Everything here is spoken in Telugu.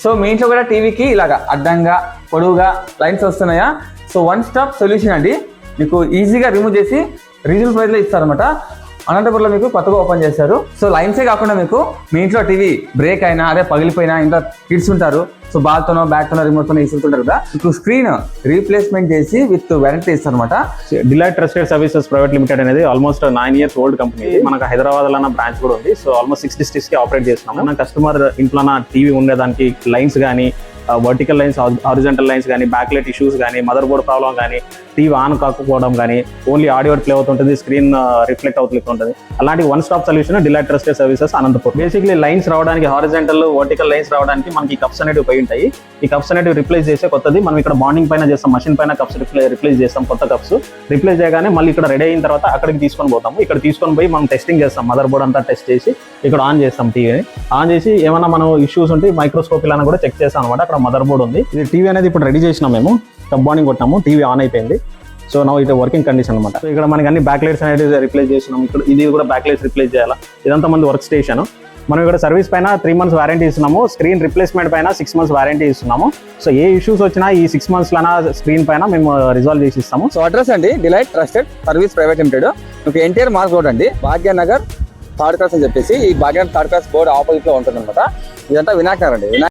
సో మీ ఇంట్లో కూడా టీవీకి ఇలాగా అడ్డంగా పొడవుగా లైన్స్ వస్తున్నాయా? సో వన్ స్టాప్ సొల్యూషన్ అండి, మీకు ఈజీగా రిమూవ్ చేసి రీజనబుల్ ప్రైస్లో ఇస్తారనమాట. అనంతపురంలో మీకు కొత్తగా ఓపెన్ చేశారు. సో లైన్సే కాకుండా మీకు మీ ఇంట్లో టీవీ బ్రేక్ అయినా అదే పగిలిపోయినా ఇంట్లో కిడ్స్ ఉంటారు, సో బాల్తోనో బ్యాట్తోనో రిమోట్తోనో ఇస్తుంటారు కదా, మీకు స్క్రీన్ రీప్లేస్మెంట్ చేసి విత్ వారంటీ ఇస్తారనమాట. Delight trusted services private limited అనేది ఆల్మోస్ట్ 9 years ఓల్డ్ కంపెనీ. మనకు హైదరాబాద్ లో బ్రాంచ్ కూడా ఉంది. సో ఆల్మోస్ట్ 6 districts కి ఆపరేట్ చేస్తున్నాం. మన కస్టమర్ ఇంట్లో టీవీ ఉండేదానికి లైన్స్ కానీ, వర్టికల్ లైన్స్, హారిజాంటల్ లైన్స్ కానీ, బ్యాక్ లైట్ ఇష్యూస్ కానీ, మదర్ బోర్డ్ ప్రాబ్లం కానీ, టీవీ ఆన్ కాకపోవడం కానీ, ఓన్లీ ఆడియో ప్లే అవుతుంటుంది, స్క్రీన్ రిఫ్లెక్ట్ అవుతుంటుంది, అలాంటి one stop solution delight trusted services Anantapur. Basically lines రావడానికి, హారిజాంటల్ వర్టికల్ లైన్స్ రావడానికి మనకి కప్స్ అనేవి పోయి ఉంటాయి. ఈ కప్స్ అనేవి రిప్లేస్ చేసే కొత్తది మనం ఇక్కడ బాండింగ్ పైన చేస్తాం, మషిన్ పైన కప్స్ రిప్లేస్ చేస్తాం. కొత్త కప్స్ రిప్లేస్ చేయగానే మళ్ళీ ఇక్కడ రెడీ అయిన తర్వాత అక్కడికి తీసుకొని పోతాము. ఇక్కడ తీసుకొని పోయి మనం టెస్టింగ్ చేస్తాం, మదర్ బోర్డ్ అంతా టెస్ట్ చేసి ఇక్కడ ఆన్ చేస్తాం. టీవీని ఆన్ చేసి ఏమైనా మనం ఇష్యూస్ ఉంటే మైక్రోస్కోప్ ఇలా కూడా చెక్ చేస్తాం అనమాట. అక్కడ మదర్ బోర్డ్ ఉంది. ఇది టీవీ అనేది ఇప్పుడు రెడీ చేసినాం మేము, కప్ బాండింగ్ కొట్టాము, టీవీ ఆన్ అయిపోయింది. సో నౌ ఇది వర్కింగ్ కండిషన్ అనమాట. సో ఇక్కడ మనకి అన్ని బ్యాక్ లైట్స్ అనేది రిప్లేస్ చేసినాం. ఇక్కడ ఇది కూడా బ్యాక్ లైట్స్ రిప్లేస్ చేయాలి. ఇదంతా మంది వర్క్ స్టేషన్. మనం ఇక్కడ సర్వీస్ పైన 3 months వారంటీ ఇస్తున్నాము, స్క్రీన్ రిప్లేస్మెంట్ పైన 6 months వారంటీ ఇస్తున్నాము. సో ఏ ఇష్యూస్ వచ్చినా ఈ 6 months స్క్రీన్ పైన మేము రిజాల్వ్ చేసి ఇస్తాము. సో అడ్రస్ అండి delight trusted service private limited, మీకు ఎన్టీఆర్ మార్క్ రోడ్ అండి, భాగ్యనగర్ 3rd క్లాస్ అని చెప్పేసి ఈ Bhagyanagar 3rd class board opposite లో ఉంటుంది అనమాట. ఇదంతా వినాయక్ నగర్ అండి.